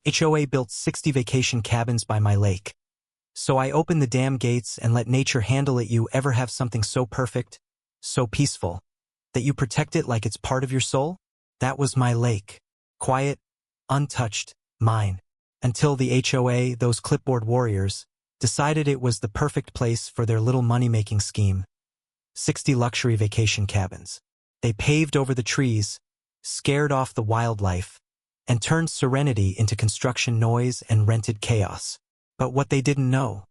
HOA built 60 vacation cabins by my lake. So I opened the dam gates and let nature handle it. You ever have something so perfect, so peaceful, that you protect it like it's part of your soul? That was my lake. Quiet, untouched, mine. Until the HOA, those clipboard warriors, decided it was the perfect place for their little money-making scheme. 60 luxury vacation cabins. They paved over the trees, scared off the wildlife, and turned serenity into construction noise and rented chaos. But what they didn't know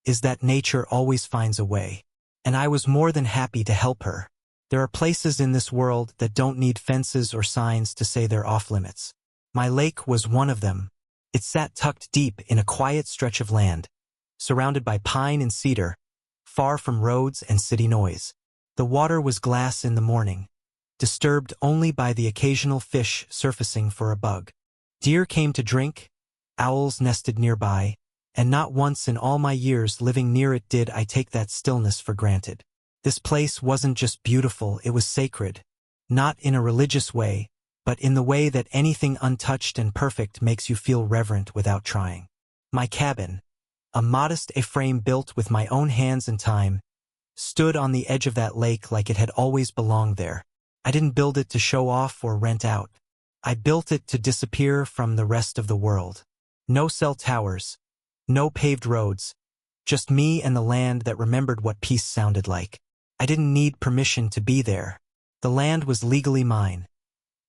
is that nature always finds a way. And I was more than happy to help her. There are places in this world that don't need fences or signs to say they're off-limits. My lake was one of them. It sat tucked deep in a quiet stretch of land, surrounded by pine and cedar, far from roads and city noise. The water was glass in the morning, disturbed only by the occasional fish surfacing for a bug. Deer came to drink, owls nested nearby, and not once in all my years living near it did I take that stillness for granted. This place wasn't just beautiful, it was sacred, not in a religious way, but in the way that anything untouched and perfect makes you feel reverent without trying. My cabin, a modest A-frame built with my own hands and time, stood on the edge of that lake like it had always belonged there. I didn't build it to show off or rent out. I built it to disappear from the rest of the world. No cell towers, no paved roads, just me and the land that remembered what peace sounded like. I didn't need permission to be there. The land was legally mine,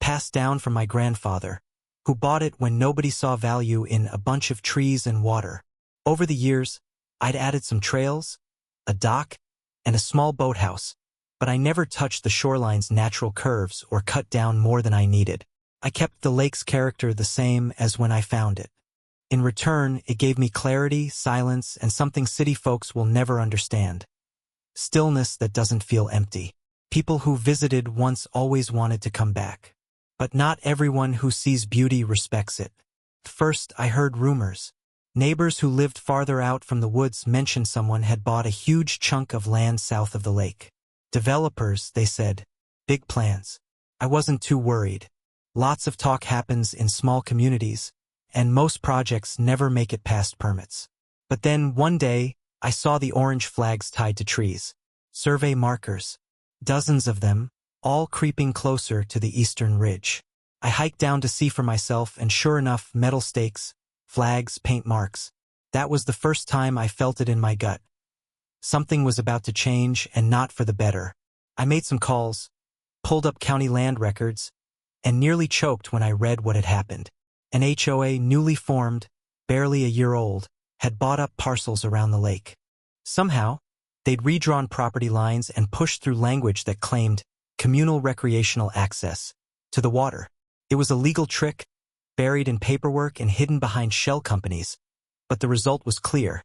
passed down from my grandfather, who bought it when nobody saw value in a bunch of trees and water. Over the years, I'd added some trails, a dock, and a small boathouse, but I never touched the shoreline's natural curves or cut down more than I needed. I kept the lake's character the same as when I found it. In return, it gave me clarity, silence, and something city folks will never understand. Stillness that doesn't feel empty. People who visited once always wanted to come back. But not everyone who sees beauty respects it. First, I heard rumors. Neighbors who lived farther out from the woods mentioned someone had bought a huge chunk of land south of the lake. Developers, they said. Big plans. I wasn't too worried. Lots of talk happens in small communities, and most projects never make it past permits. But then, one day, I saw the orange flags tied to trees. Survey markers. Dozens of them, all creeping closer to the eastern ridge. I hiked down to see for myself, and sure enough, metal stakes, flags, paint marks. That was the first time I felt it in my gut. Something was about to change, and not for the better. I made some calls, pulled up county land records, and nearly choked when I read what had happened. An HOA newly formed, barely a year old, had bought up parcels around the lake. Somehow, they'd redrawn property lines and pushed through language that claimed communal recreational access to the water. It was a legal trick, buried in paperwork and hidden behind shell companies, but the result was clear.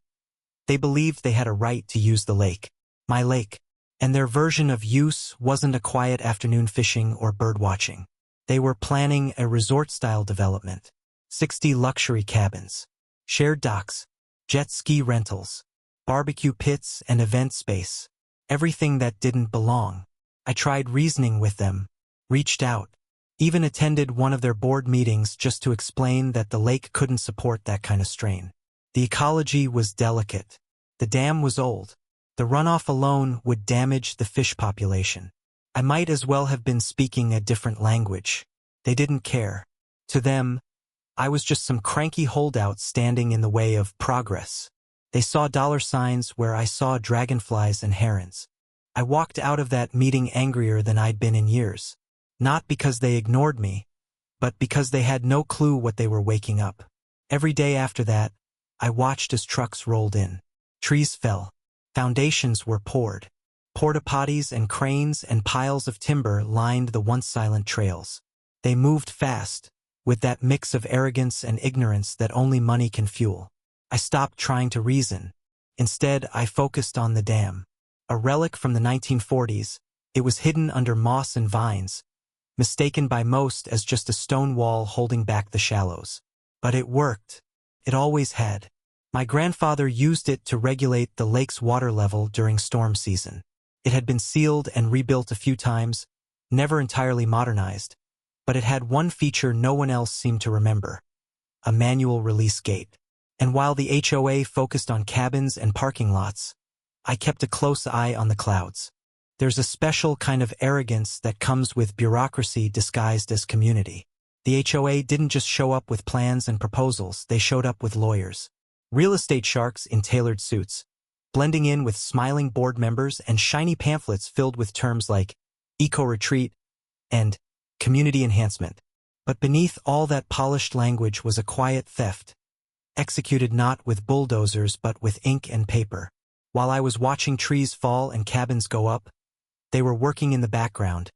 They believed they had a right to use the lake, my lake, and their version of use wasn't a quiet afternoon fishing or bird watching. They were planning a resort-style development, 60 luxury cabins, shared docks, jet ski rentals, barbecue pits and event space, everything that didn't belong. I tried reasoning with them, reached out, even attended one of their board meetings just to explain that the lake couldn't support that kind of strain. The ecology was delicate. The dam was old. The runoff alone would damage the fish population. I might as well have been speaking a different language. They didn't care. To them, I was just some cranky holdout standing in the way of progress. They saw dollar signs where I saw dragonflies and herons. I walked out of that meeting angrier than I'd been in years. Not because they ignored me, but because they had no clue what they were waking up. Every day after that, I watched as trucks rolled in. Trees fell. Foundations were poured. Porta potties and cranes and piles of timber lined the once silent trails. They moved fast, with that mix of arrogance and ignorance that only money can fuel. I stopped trying to reason. Instead, I focused on the dam. A relic from the 1940s, it was hidden under moss and vines, mistaken by most as just a stone wall holding back the shallows. But it worked. It always had. My grandfather used it to regulate the lake's water level during storm season. It had been sealed and rebuilt a few times, never entirely modernized, but it had one feature no one else seemed to remember: a manual release gate. And while the HOA focused on cabins and parking lots, I kept a close eye on the clouds. There's a special kind of arrogance that comes with bureaucracy disguised as community. The HOA didn't just show up with plans and proposals, they showed up with lawyers. Real estate sharks in tailored suits, blending in with smiling board members and shiny pamphlets filled with terms like eco-retreat and community enhancement. But beneath all that polished language was a quiet theft, executed not with bulldozers but with ink and paper. While I was watching trees fall and cabins go up, they were working in the background,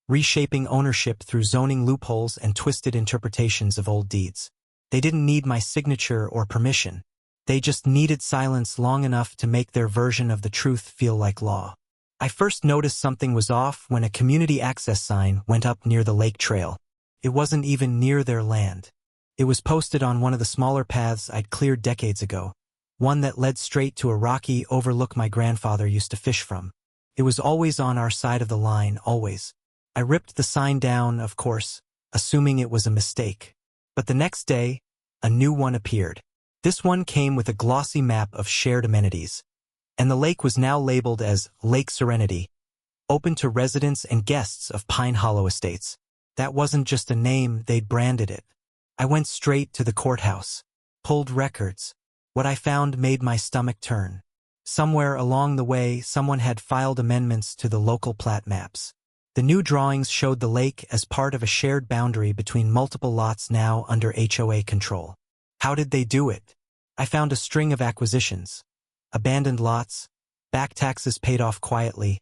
reshaping ownership through zoning loopholes and twisted interpretations of old deeds. They didn't need my signature or permission. They just needed silence long enough to make their version of the truth feel like law. I first noticed something was off when a community access sign went up near the lake trail. It wasn't even near their land. It was posted on one of the smaller paths I'd cleared decades ago, one that led straight to a rocky overlook my grandfather used to fish from. It was always on our side of the line, always. I ripped the sign down, of course, assuming it was a mistake. But the next day, a new one appeared. This one came with a glossy map of shared amenities, and the lake was now labeled as Lake Serenity, open to residents and guests of Pine Hollow Estates. That wasn't just a name, they'd branded it. I went straight to the courthouse, pulled records. What I found made my stomach turn. Somewhere along the way, someone had filed amendments to the local plat maps. The new drawings showed the lake as part of a shared boundary between multiple lots now under HOA control. How did they do it? I found a string of acquisitions. Abandoned lots, back taxes paid off quietly,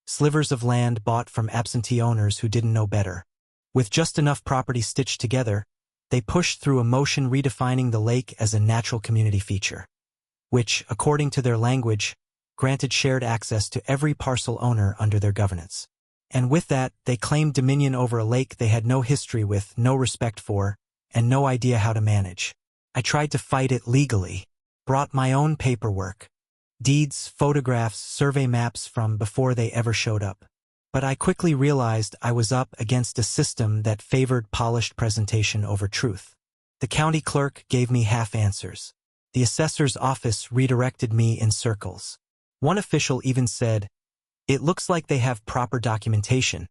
slivers of land bought from absentee owners who didn't know better. With just enough property stitched together, they pushed through a motion redefining the lake as a natural community feature, which, according to their language, granted shared access to every parcel owner under their governance. And with that, they claimed dominion over a lake they had no history with, no respect for, and no idea how to manage. I tried to fight it legally, brought my own paperwork, deeds, photographs, survey maps from before they ever showed up. But I quickly realized I was up against a system that favored polished presentation over truth. The county clerk gave me half answers. The assessor's office redirected me in circles. One official even said, "It looks like they have proper documentation,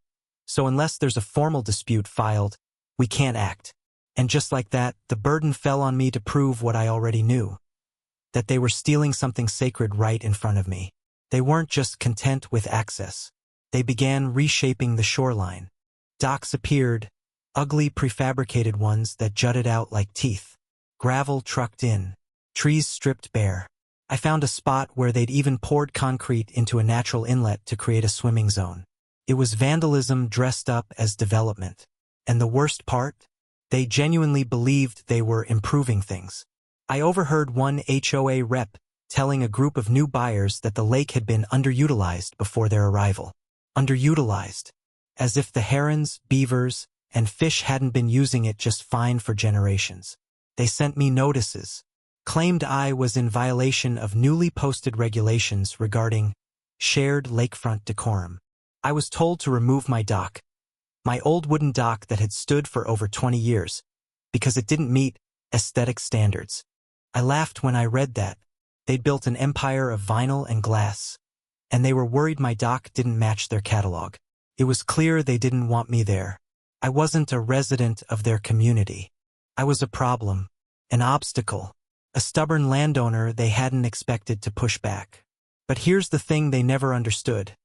so unless there's a formal dispute filed, we can't act." And just like that, the burden fell on me to prove what I already knew, that they were stealing something sacred right in front of me. They weren't just content with access. They began reshaping the shoreline. Docks appeared, ugly prefabricated ones that jutted out like teeth. Gravel trucked in, trees stripped bare. I found a spot where they'd even poured concrete into a natural inlet to create a swimming zone. It was vandalism dressed up as development. And the worst part? They genuinely believed they were improving things. I overheard one HOA rep telling a group of new buyers that the lake had been underutilized before their arrival. Underutilized. As if the herons, beavers, and fish hadn't been using it just fine for generations. They sent me notices, claimed I was in violation of newly posted regulations regarding shared lakefront decorum. I was told to remove my dock, my old wooden dock that had stood for over 20 years, because it didn't meet aesthetic standards. I laughed when I read that. They'd built an empire of vinyl and glass, and they were worried my dock didn't match their catalog. It was clear they didn't want me there. I wasn't a resident of their community. I was a problem, an obstacle, a stubborn landowner they hadn't expected to push back. But here's the thing they never understood.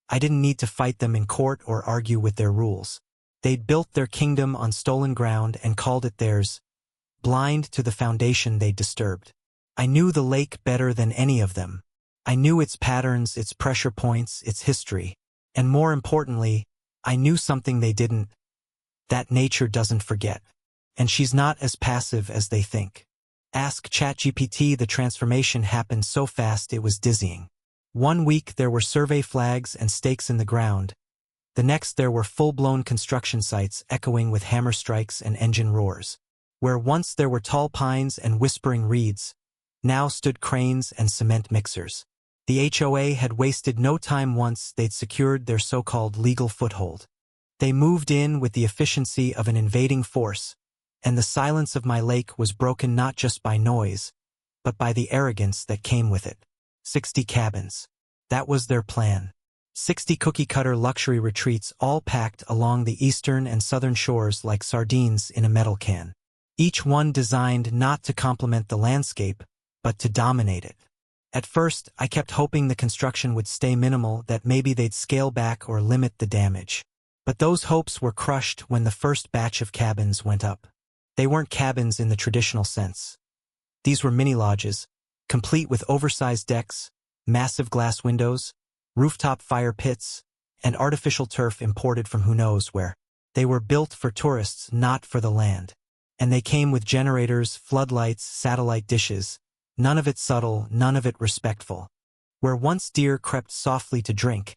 I didn't need to fight them in court or argue with their rules. They'd built their kingdom on stolen ground and called it theirs, blind to the foundation they'd disturbed. I knew the lake better than any of them. I knew its patterns, its pressure points, its history. And more importantly, I knew something they didn't. That nature doesn't forget. And she's not as passive as they think. Ask ChatGPT, the transformation happened so fast it was dizzying. One week there were survey flags and stakes in the ground. The next there were full-blown construction sites echoing with hammer strikes and engine roars. Where once there were tall pines and whispering reeds, now stood cranes and cement mixers. The HOA had wasted no time once they'd secured their so-called legal foothold. They moved in with the efficiency of an invading force, And the silence of my lake was broken not just by noise, but by the arrogance that came with it. 60 cabins. That was their plan. 60 cookie-cutter luxury retreats all packed along the eastern and southern shores like sardines in a metal can. Each one designed not to complement the landscape, but to dominate it. At first, I kept hoping the construction would stay minimal, that maybe they'd scale back or limit the damage. But those hopes were crushed when the first batch of cabins went up. They weren't cabins in the traditional sense. These were mini-lodges, complete with oversized decks, massive glass windows, rooftop fire pits, and artificial turf imported from who knows where. They were built for tourists, not for the land. And they came with generators, floodlights, satellite dishes, none of it subtle, none of it respectful. Where once deer crept softly to drink,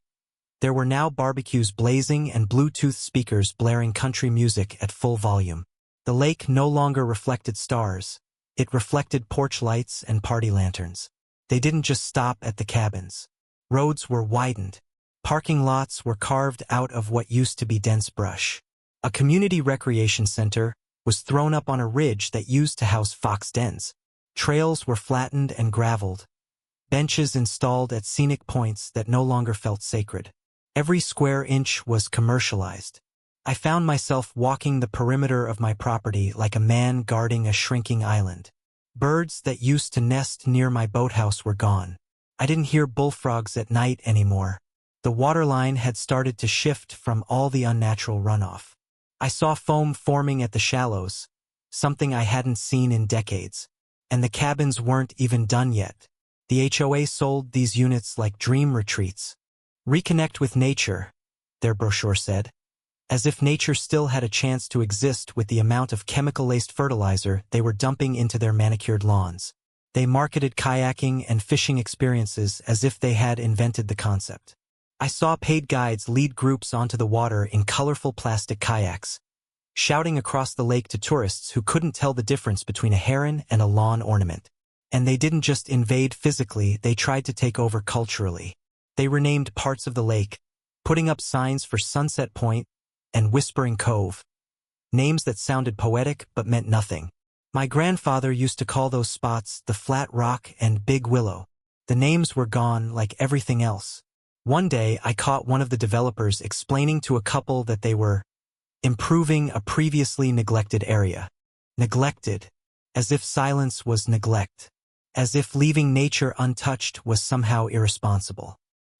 there were now barbecues blazing and Bluetooth speakers blaring country music at full volume. The lake no longer reflected stars. It reflected porch lights and party lanterns. They didn't just stop at the cabins. Roads were widened. Parking lots were carved out of what used to be dense brush. A community recreation center was thrown up on a ridge that used to house fox dens. Trails were flattened and graveled. Benches installed at scenic points that no longer felt sacred. Every square inch was commercialized. I found myself walking the perimeter of my property like a man guarding a shrinking island. Birds that used to nest near my boathouse were gone. I didn't hear bullfrogs at night anymore. The waterline had started to shift from all the unnatural runoff. I saw foam forming at the shallows, something I hadn't seen in decades. And the cabins weren't even done yet. The HOA sold these units like dream retreats. Reconnect with nature, their brochure said. As if nature still had a chance to exist with the amount of chemical-laced fertilizer they were dumping into their manicured lawns. They marketed kayaking and fishing experiences as if they had invented the concept. I saw paid guides lead groups onto the water in colorful plastic kayaks, shouting across the lake to tourists who couldn't tell the difference between a heron and a lawn ornament. And they didn't just invade physically, they tried to take over culturally. They renamed parts of the lake, putting up signs for Sunset Point and Whispering Cove. Names that sounded poetic but meant nothing. My grandfather used to call those spots the Flat Rock and Big Willow. The names were gone like everything else. One day I caught one of the developers explaining to a couple that they were improving a previously neglected area. Neglected, as if silence was neglect. As if leaving nature untouched was somehow irresponsible.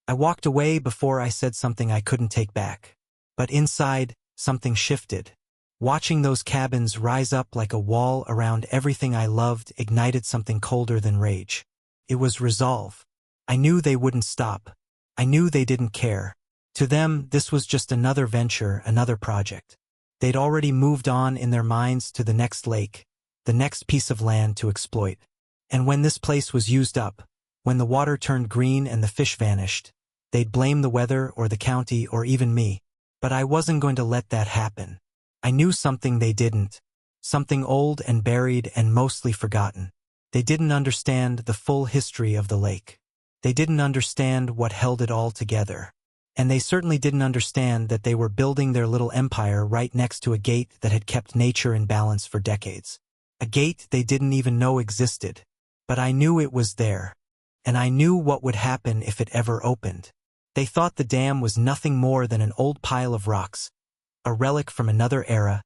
I walked away before I said something I couldn't take back. But inside, something shifted. Watching those cabins rise up like a wall around everything I loved ignited something colder than rage. It was resolve. I knew they wouldn't stop. I knew they didn't care. To them, this was just another venture, another project. They'd already moved on in their minds to the next lake, the next piece of land to exploit. And when this place was used up, when the water turned green and the fish vanished, they'd blame the weather or the county or even me. But I wasn't going to let that happen. I knew something they didn't. Something old and buried and mostly forgotten. They didn't understand the full history of the lake. They didn't understand what held it all together. And they certainly didn't understand that they were building their little empire right next to a gate that had kept nature in balance for decades. A gate they didn't even know existed. But I knew it was there. And I knew what would happen if it ever opened. They thought the dam was nothing more than an old pile of rocks, a relic from another era,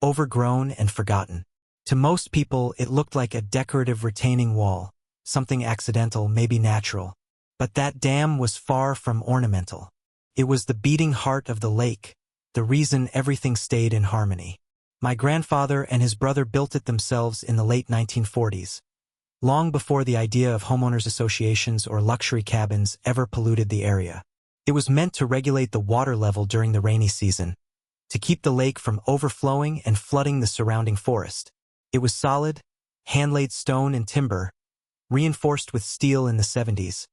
overgrown and forgotten. To most people, it looked like a decorative retaining wall, something accidental, maybe natural. But that dam was far from ornamental. It was the beating heart of the lake, the reason everything stayed in harmony. My grandfather and his brother built it themselves in the late 1940s, long before the idea of homeowners associations or luxury cabins ever polluted the area. It was meant to regulate the water level during the rainy season, to keep the lake from overflowing and flooding the surrounding forest. It was solid, hand-laid stone and timber, reinforced with steel in the 70s,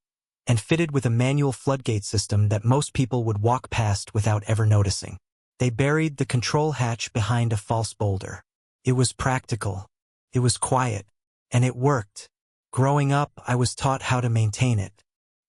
and fitted with a manual floodgate system that most people would walk past without ever noticing. They buried the control hatch behind a false boulder. It was practical. It was quiet. And it worked. Growing up, I was taught how to maintain it.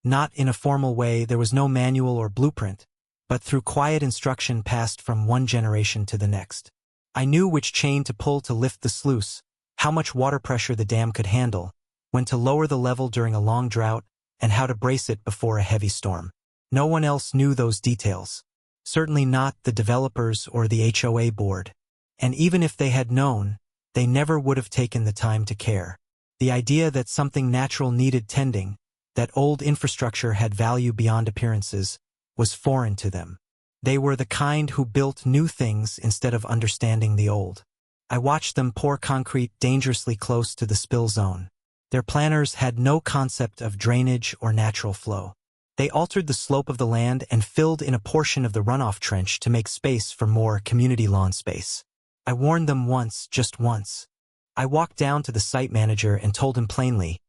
Not in a formal way, there was no manual or blueprint, but through quiet instruction passed from one generation to the next. I knew which chain to pull to lift the sluice, how much water pressure the dam could handle, when to lower the level during a long drought, and how to brace it before a heavy storm. No one else knew those details. Certainly not the developers or the HOA board. And even if they had known, they never would have taken the time to care. The idea that something natural needed tending, that old infrastructure had value beyond appearances, was foreign to them. They were the kind who built new things instead of understanding the old. I watched them pour concrete dangerously close to the spill zone. Their planners had no concept of drainage or natural flow. They altered the slope of the land and filled in a portion of the runoff trench to make space for more community lawn space. I warned them once, just once. I walked down to the site manager and told him plainly,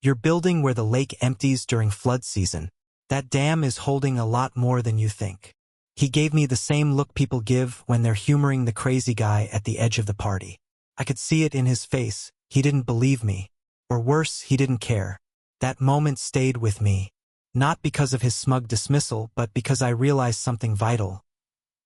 "You're building where the lake empties during flood season. That dam is holding a lot more than you think." He gave me the same look people give when they're humoring the crazy guy at the edge of the party. I could see it in his face. He didn't believe me. Or worse, he didn't care. That moment stayed with me. Not because of his smug dismissal, but because I realized something vital.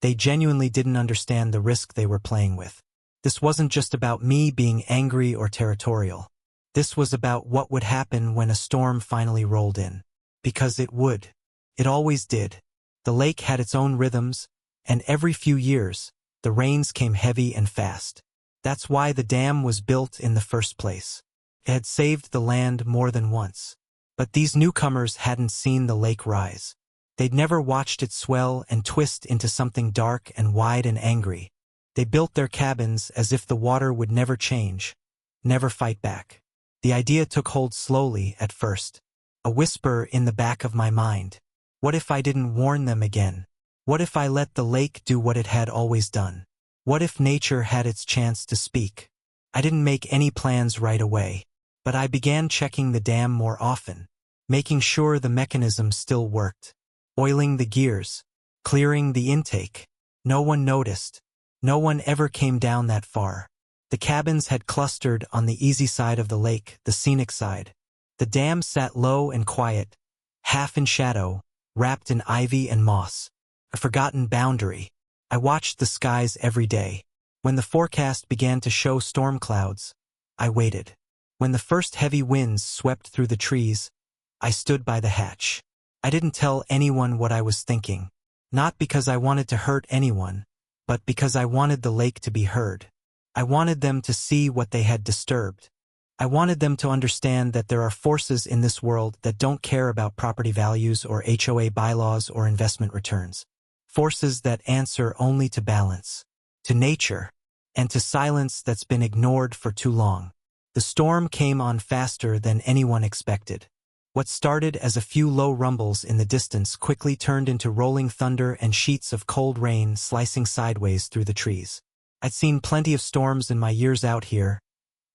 They genuinely didn't understand the risk they were playing with. This wasn't just about me being angry or territorial. This was about what would happen when a storm finally rolled in. Because it would. It always did. The lake had its own rhythms, and every few years, the rains came heavy and fast. That's why the dam was built in the first place. It had saved the land more than once. But these newcomers hadn't seen the lake rise. They'd never watched it swell and twist into something dark and wide and angry. They built their cabins as if the water would never change, never fight back. The idea took hold slowly at first. A whisper in the back of my mind. What if I didn't warn them again? What if I let the lake do what it had always done? What if nature had its chance to speak? I didn't make any plans right away. But I began checking the dam more often, making sure the mechanism still worked. Oiling the gears, clearing the intake. No one noticed. No one ever came down that far. The cabins had clustered on the easy side of the lake, the scenic side. The dam sat low and quiet, half in shadow, wrapped in ivy and moss. A forgotten boundary. I watched the skies every day. When the forecast began to show storm clouds, I waited. When the first heavy winds swept through the trees, I stood by the hatch. I didn't tell anyone what I was thinking. Not because I wanted to hurt anyone, but because I wanted the lake to be heard. I wanted them to see what they had disturbed. I wanted them to understand that there are forces in this world that don't care about property values or HOA bylaws or investment returns. Forces that answer only to balance, to nature, and to silence that's been ignored for too long. The storm came on faster than anyone expected. What started as a few low rumbles in the distance quickly turned into rolling thunder and sheets of cold rain slicing sideways through the trees. I'd seen plenty of storms in my years out here,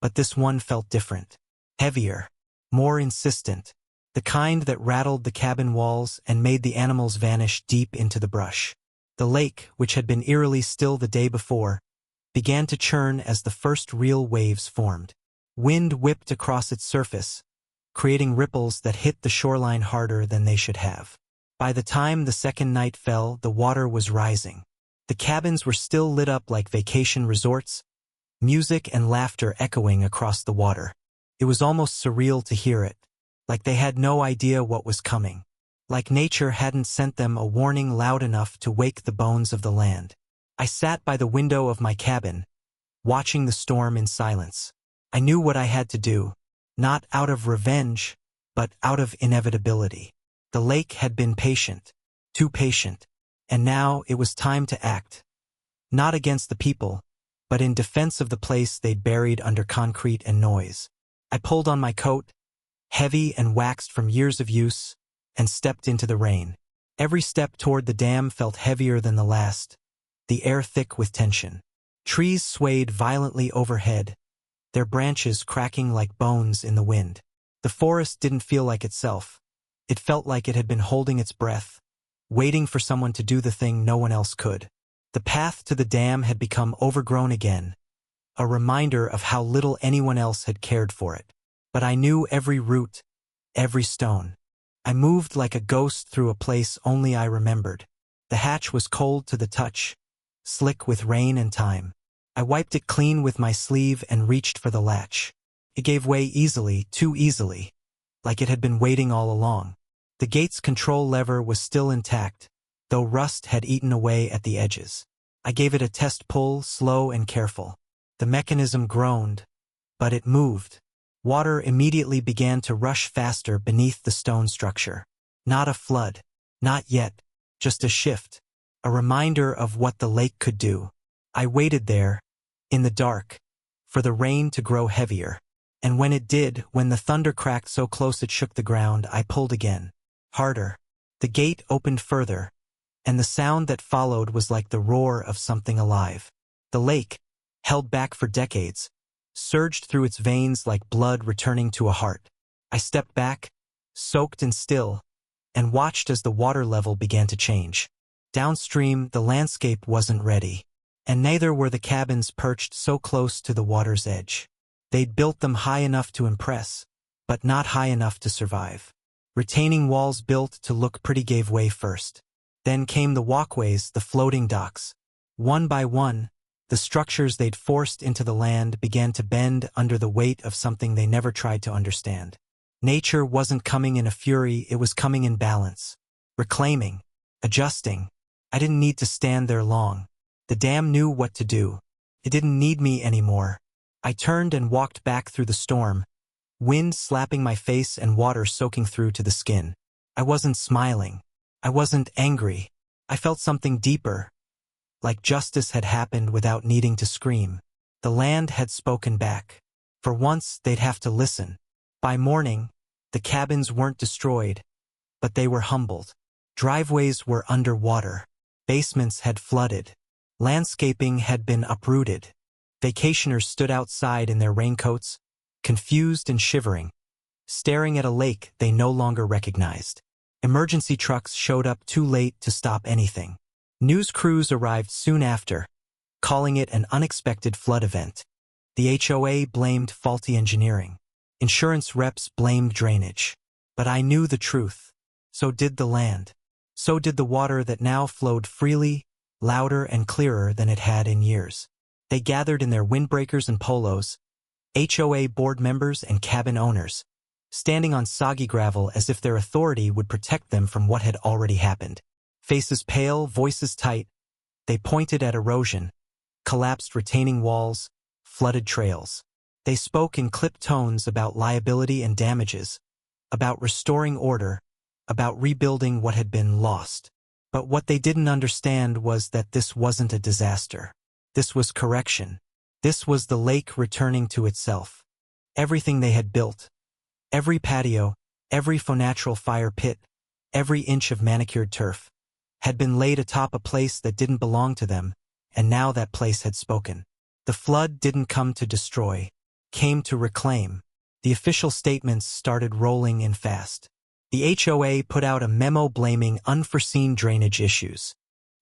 but this one felt different. Heavier, more insistent, the kind that rattled the cabin walls and made the animals vanish deep into the brush. The lake, which had been eerily still the day before, began to churn as the first real waves formed. Wind whipped across its surface, creating ripples that hit the shoreline harder than they should have. By the time the second night fell, the water was rising. The cabins were still lit up like vacation resorts, music and laughter echoing across the water. It was almost surreal to hear it, like they had no idea what was coming, like nature hadn't sent them a warning loud enough to wake the bones of the land. I sat by the window of my cabin, watching the storm in silence. I knew what I had to do, not out of revenge, but out of inevitability. The lake had been patient, too patient, and now it was time to act. Not against the people, but in defense of the place they'd buried under concrete and noise. I pulled on my coat, heavy and waxed from years of use, and stepped into the rain. Every step toward the dam felt heavier than the last, the air thick with tension. Trees swayed violently overhead, their branches cracking like bones in the wind. The forest didn't feel like itself. It felt like it had been holding its breath, waiting for someone to do the thing no one else could. The path to the dam had become overgrown again, a reminder of how little anyone else had cared for it. But I knew every root, every stone. I moved like a ghost through a place only I remembered. The hatch was cold to the touch, slick with rain and time. I wiped it clean with my sleeve and reached for the latch. It gave way easily, too easily, like it had been waiting all along. The gate's control lever was still intact, though rust had eaten away at the edges. I gave it a test pull, slow and careful. The mechanism groaned, but it moved. Water immediately began to rush faster beneath the stone structure. Not a flood. Not yet. Just a shift. A reminder of what the lake could do. I waited there, in the dark, for the rain to grow heavier. And when it did, when the thunder cracked so close it shook the ground, I pulled again. Harder. The gate opened further, and the sound that followed was like the roar of something alive. The lake, held back for decades, surged through its veins like blood returning to a heart. I stepped back, soaked and still, and watched as the water level began to change. Downstream, the landscape wasn't ready, and neither were the cabins perched so close to the water's edge. They'd built them high enough to impress, but not high enough to survive. Retaining walls built to look pretty gave way first. Then came the walkways, the floating docks. One by one, the structures they'd forced into the land began to bend under the weight of something they never tried to understand. Nature wasn't coming in a fury, it was coming in balance. Reclaiming. Adjusting. I didn't need to stand there long. The dam knew what to do. It didn't need me anymore. I turned and walked back through the storm, wind slapping my face and water soaking through to the skin. I wasn't smiling. I wasn't angry. I felt something deeper, like justice had happened without needing to scream. The land had spoken back. For once, they'd have to listen. By morning, the cabins weren't destroyed, but they were humbled. Driveways were underwater. Basements had flooded. Landscaping had been uprooted. Vacationers stood outside in their raincoats, confused and shivering, staring at a lake they no longer recognized. Emergency trucks showed up too late to stop anything. News crews arrived soon after, calling it an unexpected flood event. The HOA blamed faulty engineering. Insurance reps blamed drainage. But I knew the truth. So did the land. So did the water that now flowed freely, louder and clearer than it had in years. They gathered in their windbreakers and polos, HOA board members and cabin owners, standing on soggy gravel as if their authority would protect them from what had already happened. Faces pale, voices tight, they pointed at erosion, collapsed retaining walls, flooded trails. They spoke in clipped tones about liability and damages, about restoring order, about rebuilding what had been lost. But what they didn't understand was that this wasn't a disaster. This was correction. This was the lake returning to itself. Everything they had built, every patio, every faux-natural fire pit, every inch of manicured turf, had been laid atop a place that didn't belong to them, and now that place had spoken. The flood didn't come to destroy, came to reclaim. The official statements started rolling in fast. The HOA put out a memo blaming unforeseen drainage issues.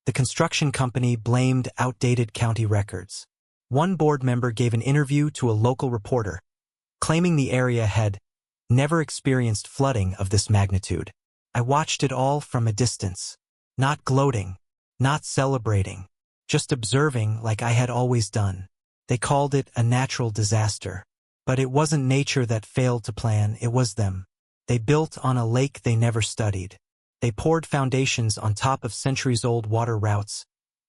The construction company blamed outdated county records. One board member gave an interview to a local reporter, claiming the area had never experienced flooding of this magnitude. I watched it all from a distance, not gloating, not celebrating, just observing like I had always done. They called it a natural disaster. But it wasn't nature that failed to plan, it was them. They built on a lake they never studied. They poured foundations on top of centuries-old water routes,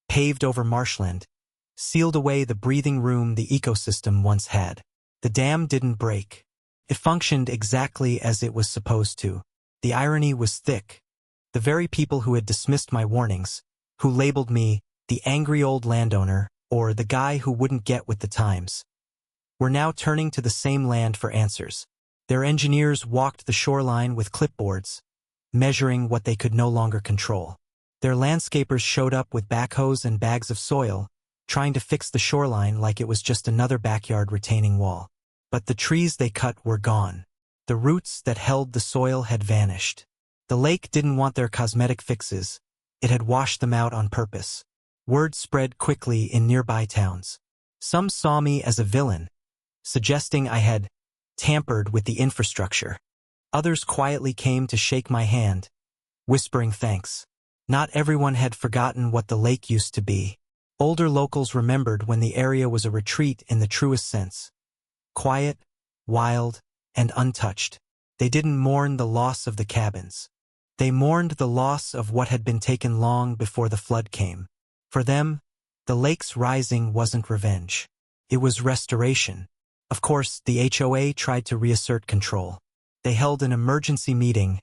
paved over marshland, sealed away the breathing room the ecosystem once had. The dam didn't break. It functioned exactly as it was supposed to. The irony was thick. The very people who had dismissed my warnings, who labeled me the angry old landowner or the guy who wouldn't get with the times, were now turning to the same land for answers. Their engineers walked the shoreline with clipboards, measuring what they could no longer control. Their landscapers showed up with backhoes and bags of soil, trying to fix the shoreline like it was just another backyard retaining wall. But the trees they cut were gone. The roots that held the soil had vanished. The lake didn't want their cosmetic fixes. It had washed them out on purpose. Word spread quickly in nearby towns. Some saw me as a villain, suggesting I had tampered with the infrastructure. Others quietly came to shake my hand, whispering thanks. Not everyone had forgotten what the lake used to be. Older locals remembered when the area was a retreat in the truest sense. Quiet, wild, and untouched. They didn't mourn the loss of the cabins. They mourned the loss of what had been taken long before the flood came. For them, the lake's rising wasn't revenge. It was restoration. Of course, the HOA tried to reassert control. They held an emergency meeting,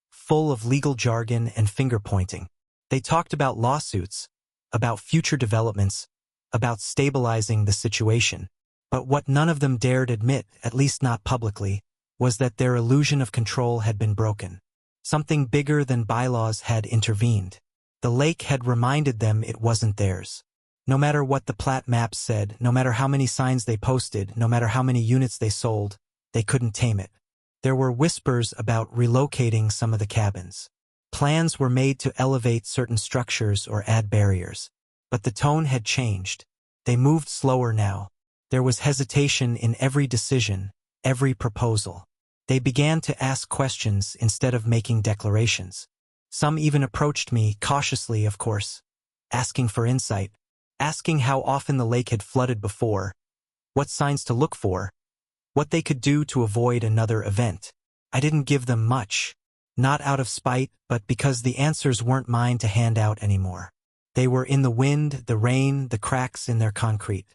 full of legal jargon and finger-pointing. They talked about lawsuits, about future developments, about stabilizing the situation. But what none of them dared admit, at least not publicly, was that their illusion of control had been broken. Something bigger than bylaws had intervened. The lake had reminded them it wasn't theirs. No matter what the plat maps said, no matter how many signs they posted, no matter how many units they sold, they couldn't tame it. There were whispers about relocating some of the cabins. Plans were made to elevate certain structures or add barriers. But the tone had changed. They moved slower now. There was hesitation in every decision, every proposal. They began to ask questions instead of making declarations. Some even approached me, cautiously of course, asking for insight, asking how often the lake had flooded before, what signs to look for, what they could do to avoid another event. I didn't give them much, not out of spite, but because the answers weren't mine to hand out anymore. They were in the wind, the rain, the cracks in their concrete.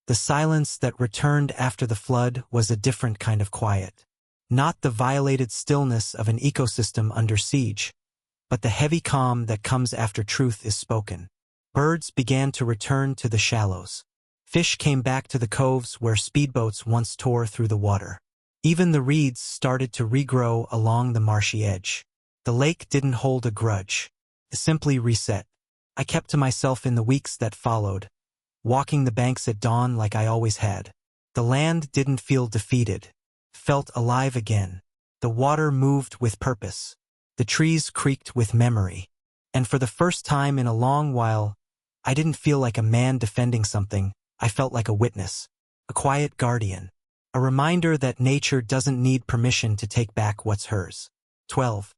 The silence that returned after the flood was a different kind of quiet. Not the violated stillness of an ecosystem under siege, but the heavy calm that comes after truth is spoken. Birds began to return to the shallows. Fish came back to the coves where speedboats once tore through the water. Even the reeds started to regrow along the marshy edge. The lake didn't hold a grudge. It simply reset. I kept to myself in the weeks that followed, walking the banks at dawn like I always had. The land didn't feel defeated. Felt alive again. The water moved with purpose. The trees creaked with memory. And for the first time in a long while, I didn't feel like a man defending something. I felt like a witness, a quiet guardian, a reminder that nature doesn't need permission to take back what's hers. 12.